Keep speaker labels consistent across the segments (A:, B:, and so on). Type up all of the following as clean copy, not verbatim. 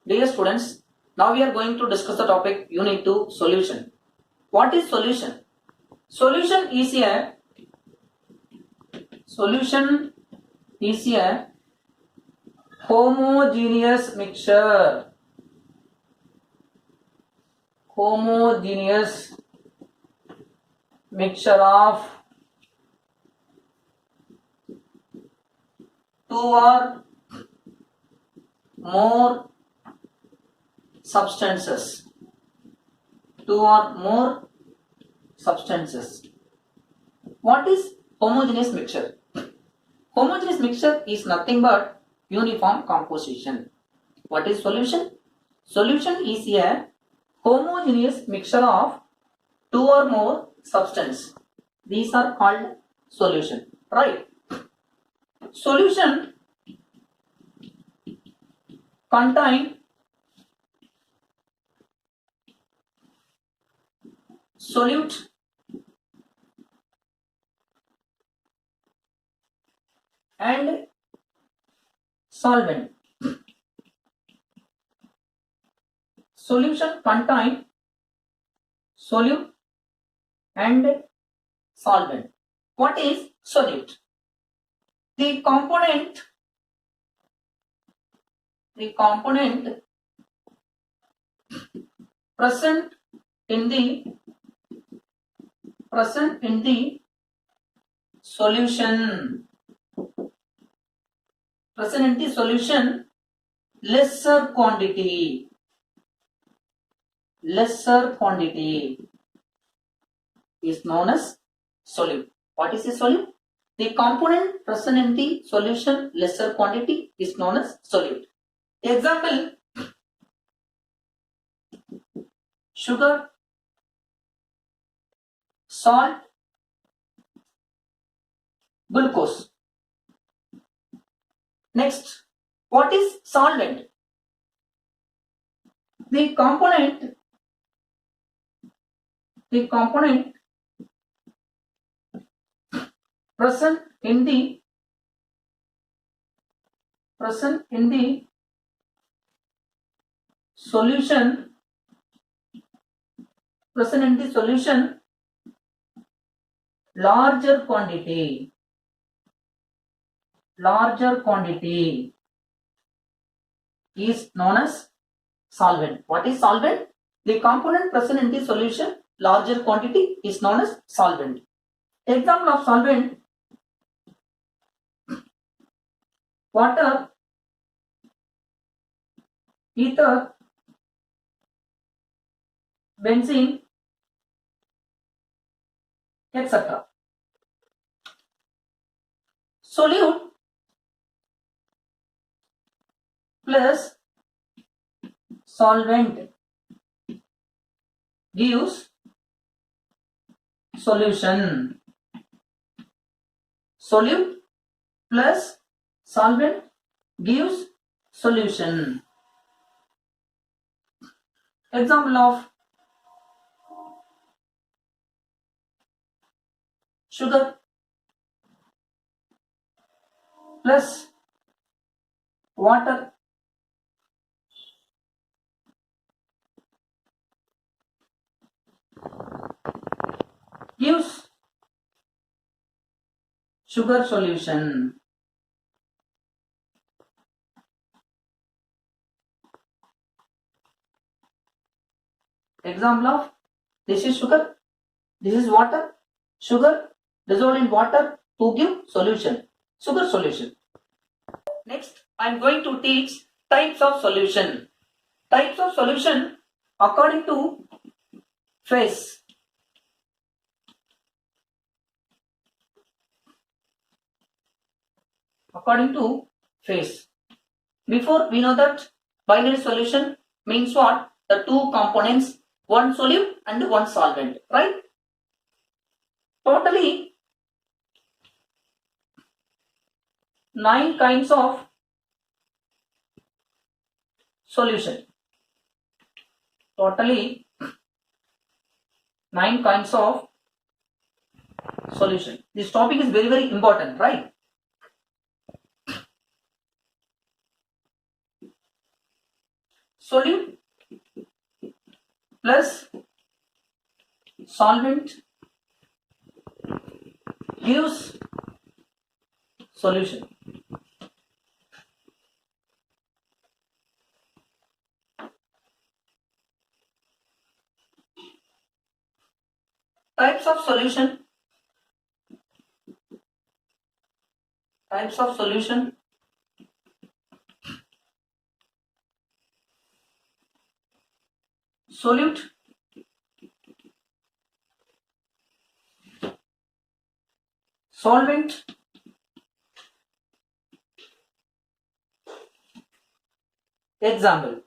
A: Dear students, now we are going to discuss the topic Unit 2 Solution. What is solution? Solution is a homogeneous mixture. Homogeneous mixture of two or more substances. What is homogeneous mixture? Homogeneous mixture is nothing but uniform composition. What is solution? Solution is a homogeneous mixture of two or more substances. These are called solution, right? Solution contain solute and solvent. Solution contain solute and solvent. What is solute? The component present in the solution lesser quantity is known as solute. What is a solute? The component present in the solution lesser quantity is known as solute. Example: sugar, salt, glucose. Next, what is solvent? The component present in the solution larger quantity is known as solvent. What is solvent? The component present in the solution larger quantity is known as solvent. Example of solvent: water, ether, benzene, etc. Solute plus solvent gives solution. Solute plus solvent gives solution. Example of sugar plus water gives sugar solution. Example of: this is sugar, this is water, sugar dissolved in water to give solution, sugar solution. Next, I am going to teach types of solution. Types of solution according to phase. Before we know that binary solution means what? The two components, one solute and one solvent, right? Totally 9 kinds of solution. Totally 9 kinds of solution. This topic is very, very important, right? solute plus solvent gives solution. Types of solution. Types of solution. Solute, solvent, example.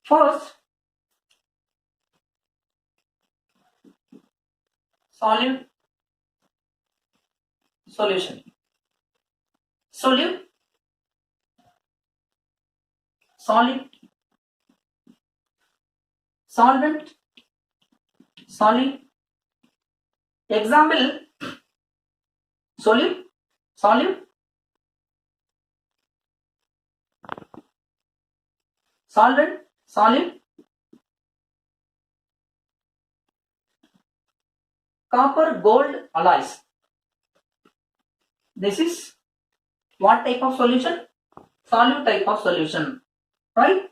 A: First, solute solution. Solute, solid, solvent, solid. Example, solute, solute, solvent, solid. Copper gold alloys. This is what type of solution? Solute type of solution, right?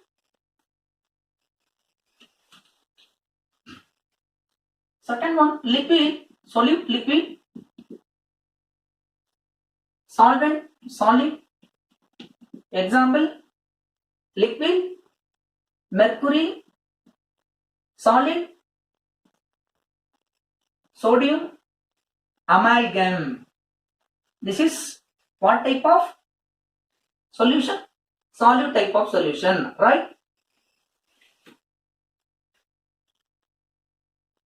A: Second one, liquid, solute, liquid, solvent, solid. Example, liquid, mercury, solid, sodium, amalgam. This is what type of solution? Solute type of solution, right?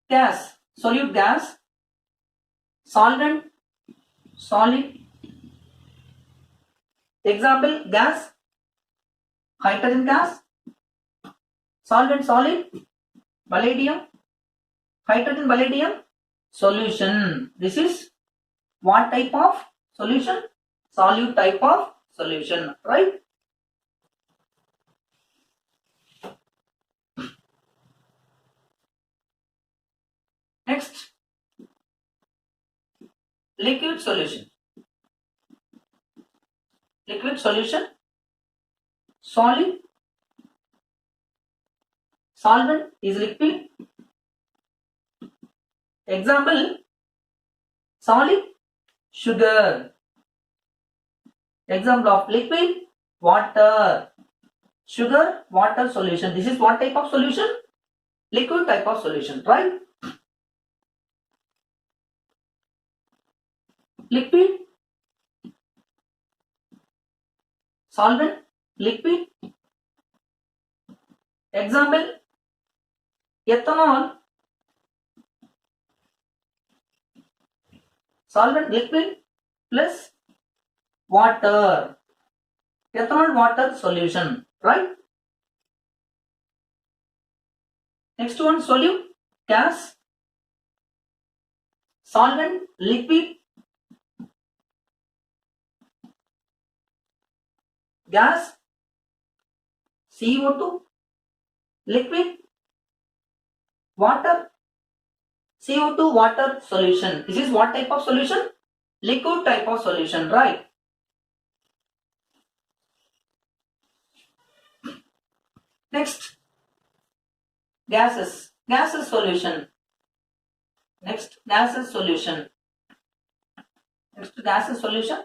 A: Gas, solute gas, solvent, solid. Example, gas, hydrogen gas, solvent, solid, palladium, hydrogen, palladium, solution. This is what type of solution? Solute type of solution, right? Next, liquid solution. Liquid solution, solid, solvent is liquid. Example, solid, sugar. Example of liquid, water. Sugar, water solution. This is what type of solution? Liquid type of solution, right? Liquid, solvent, liquid. Example, ethanol, solvent, liquid plus water. Ethanol, water solution, right? Next one, solute, gas, solvent, liquid, gas, CO2, liquid, water, CO2 water solution. This is what type of solution? Liquid type of solution, right? Next, gases. Gases solution. Next, gases solution. Next, gases solution.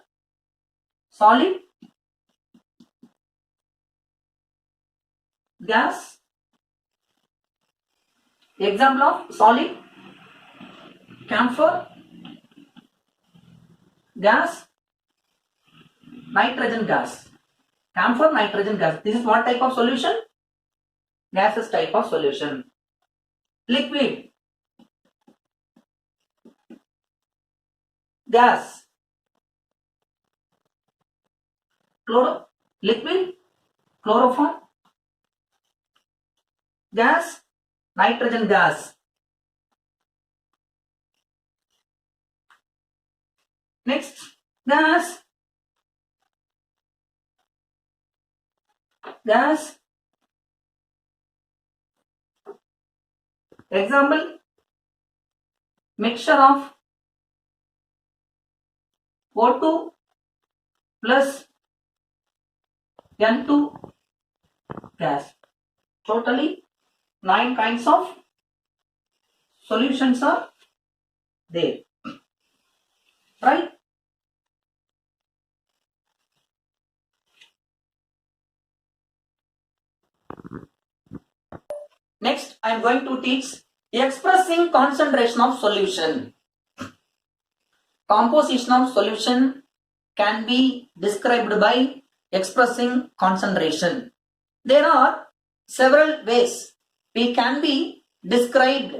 A: Solid, gas. Example of solid, camphor, gas, nitrogen gas. Camphor, nitrogen gas. This is what type of solution? Gases type of solution. Liquid, gas, liquid, chloroform, gas, nitrogen gas. Next, gas, example, mixture of O2 plus N2 gas. Totally 9 kinds of solutions are there, right? Next, I am going to teach expressing concentration of solution. Composition of solution can be described by expressing concentration. There are several ways we can be described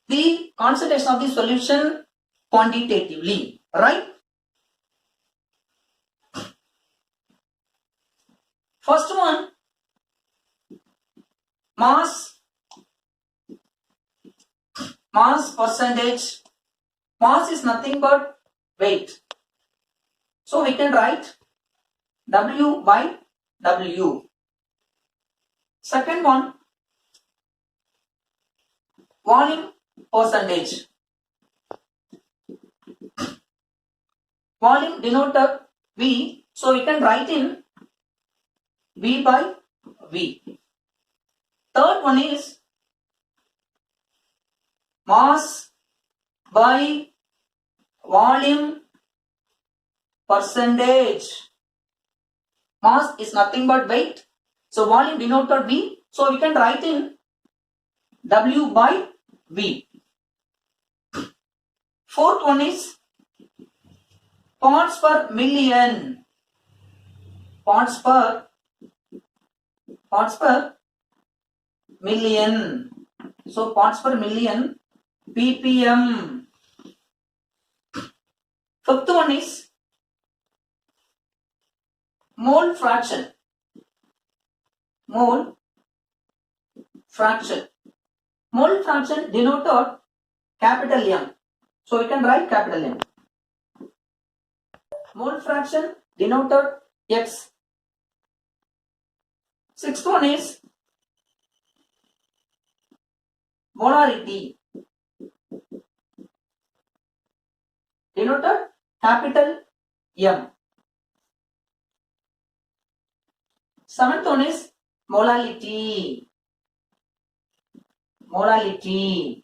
A: the concentration of the solution quantitatively, right? First one, mass percentage. Mass is nothing but weight. So we can write W by W. Second one, volume percentage. Volume denoted V. So we can write in V by V. Third one is mass by volume percentage. Mass is nothing but weight. So volume denoted V. So we can write in W by V. Fourth one is parts per million. Parts per million. So parts per million, ppm. Fifth one is mole fraction. Mole fraction denoted capital M. So we can write capital M. Mole fraction denoted X. Sixth one is molarity denoted capital M. Seventh one is molality. Molality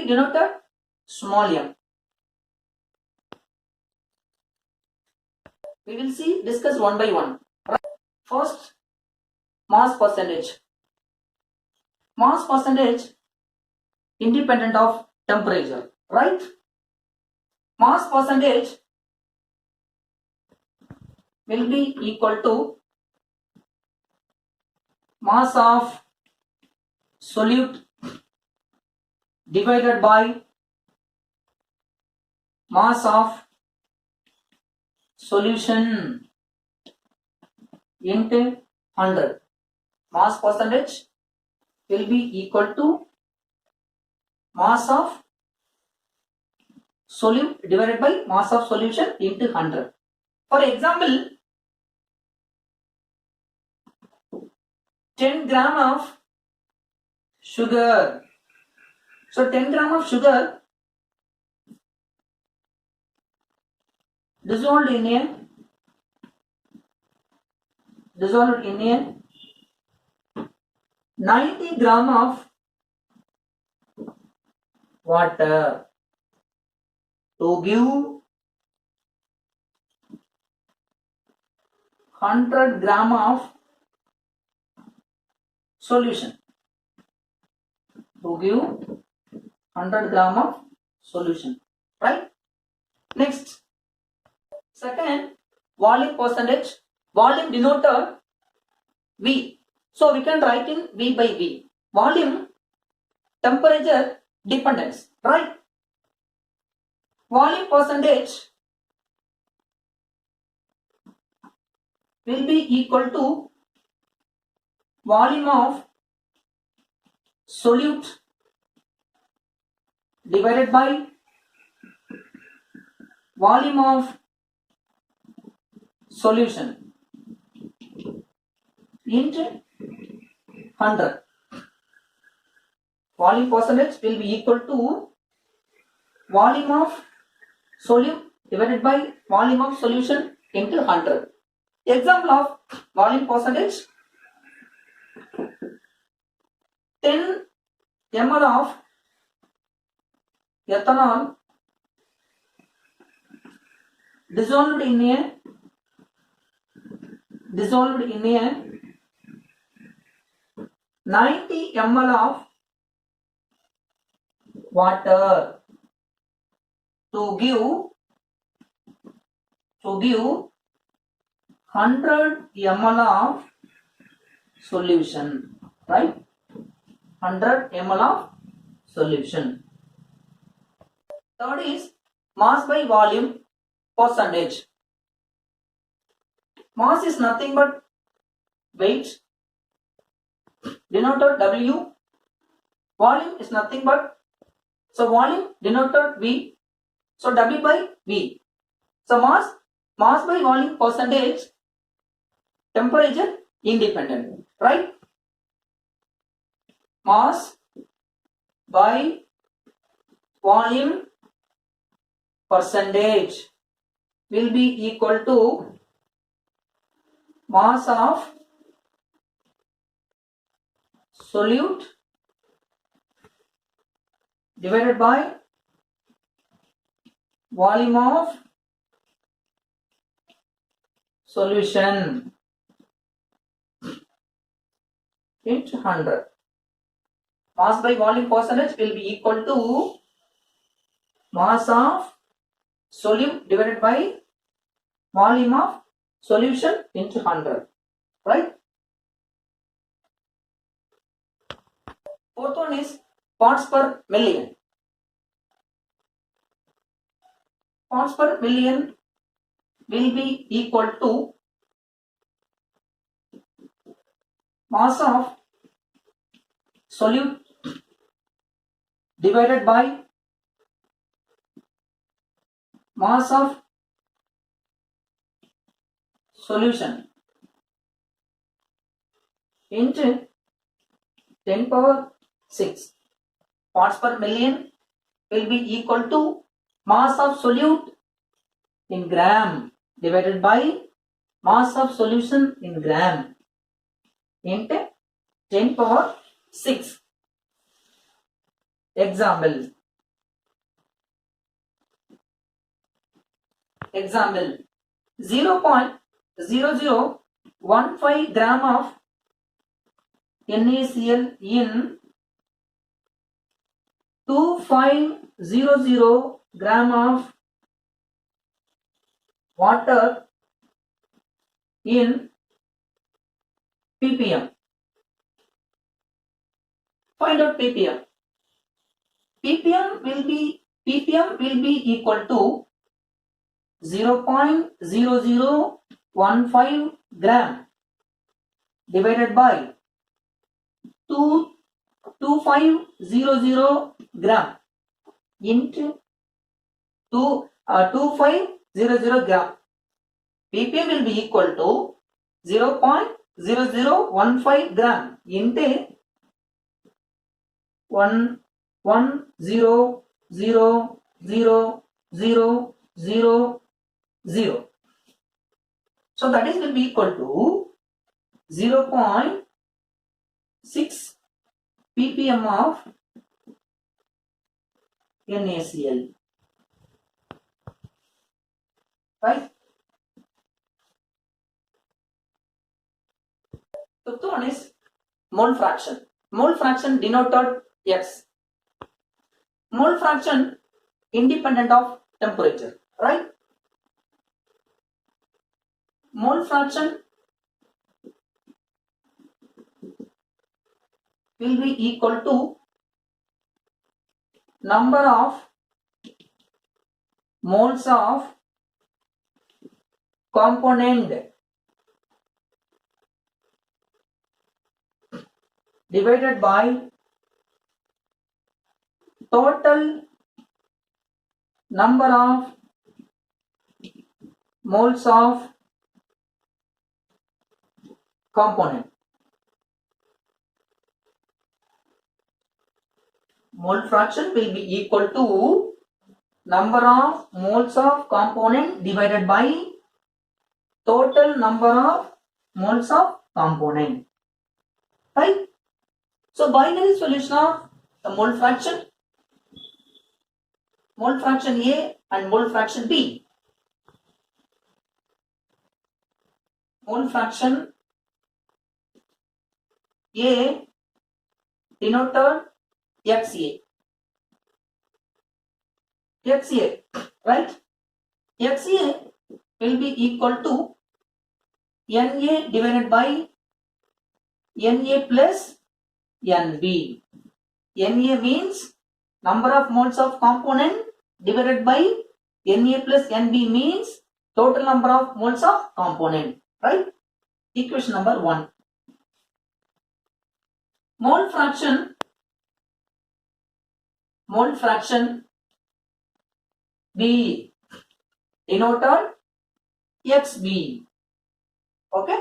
A: denoted small m. We will discuss one by one. First, mass percentage. Mass percentage independent of temperature, right? Mass percentage will be equal to mass of solute divided by mass of solution into 100. Mass percentage will be equal to mass of solute divided by mass of solution into 100. For example, 10 gram of sugar. So 10 gram of sugar dissolved in a 90 gram of water to give 100 gram of solution. To give 100 gram of solution, right? Next, second, volume percentage. Volume denoted V. So we can write in V by V. Volume, temperature dependence, right? Volume percentage will be equal to volume of solute divided by volume of solution into 100. Volume percentage will be equal to volume of solute divided by volume of solution into 100. Example of volume percentage: 10 ml of ethanol dissolved in a 90 ml of water to give 100 ml of solution, right? 100 ml of solution. Third is mass by volume percentage. Mass is nothing but weight denoted W. Volume is nothing but, so volume denoted V, so W by V. So mass by volume percentage, temperature independent, right? Mass by volume percentage will be equal to mass of solute divided by volume of solution into 100. Mass by volume percentage will be equal to mass of solute divided by volume of solution into 100, right? Fourth one is parts per million. Parts per million will be equal to mass of solute divided by mass of solution into 10 power 6. Parts per million will be equal to mass of solute in gram divided by mass of solution in gram into 10 power 6. Example 0.0015 gram of NaCl in 2500 gram of water in ppm. Find out ppm. ppm will be equal to 0.0015 gram divided by 2500 gram into 2500 gram. ppm will be equal to 0.0015 gram into 1100000. So that is will be equal to 0.6 ppm of NaCl, right? Fifth one is mole fraction. Mole fraction denoted X. Mole fraction independent of temperature, right? Mole fraction will be equal to number of moles of component divided by total number of moles of component. Mole fraction will be equal to number of moles of component divided by total number of moles of component. Right? So binary solution of the mole fraction A and mole fraction B. Mole fraction A denoted XA. XA, right? XA will be equal to Na divided by Na plus Nb. Na means number of moles of component divided by Na plus Nb means total number of moles of component, right? Equation number 1. Mole fraction B denoted XB. Okay?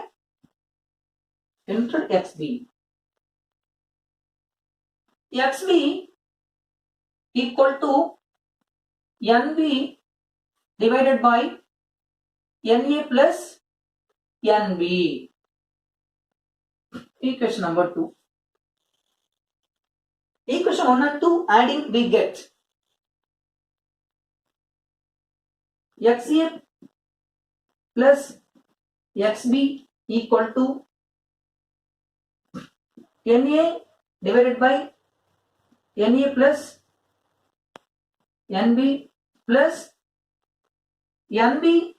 A: Denoted XB. XB equal to Nb divided by Na plus Nb. Equation number 2. Equation 1 and 2 adding we get XA plus XB equal to Na divided by Na plus Nb plus Nb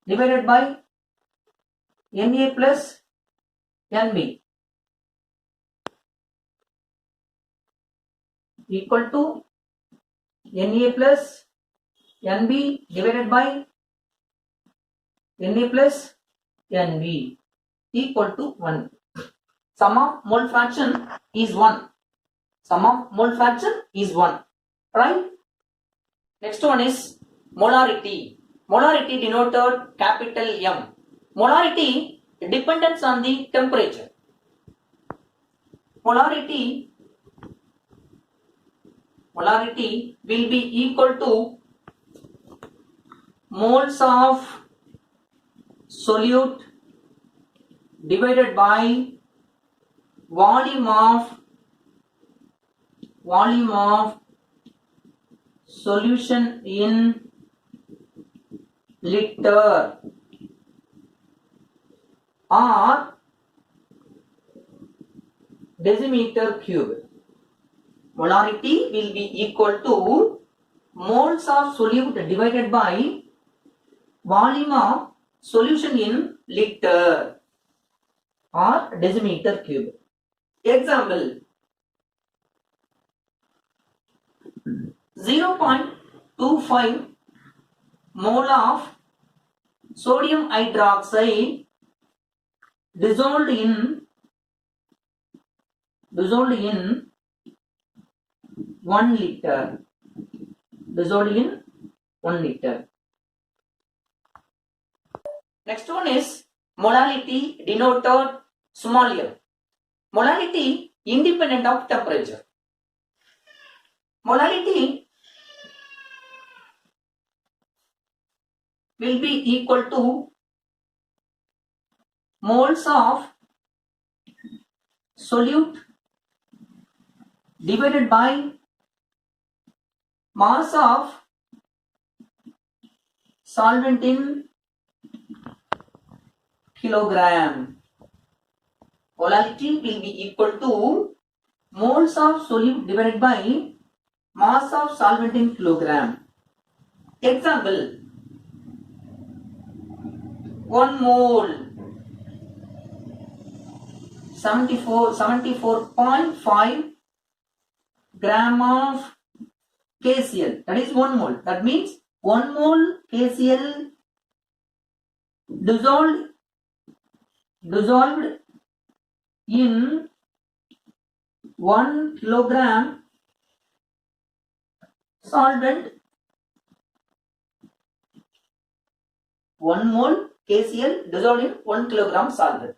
A: divided by Na plus Nb equal to Na plus Nb divided by Na plus Nb equal to 1. Sum of mole fraction is 1. Sum of mole fraction is 1. Right? Next one is molarity. Molarity denoted capital M. Molarity depends on the temperature. Molarity will be equal to moles of solute divided by volume of solution in liter or decimeter cube. Molarity will be equal to moles of solute divided by volume of solution in liter or decimeter cube. Example: 0.25 mole of sodium hydroxide dissolved in 1 liter. Next one is molality denoted small m. Molality independent of temperature. Molality will be equal to moles of solute divided by mass of solvent in kilogram. Molality will be equal to moles of solute divided by mass of solvent in kilogram. Example: 1 mole 74.5 gram of KCl. That is 1 mole. That means 1 mole KCl dissolved in 1 kilogram solvent, 1 mole KCl dissolved in 1 kilogram solvent.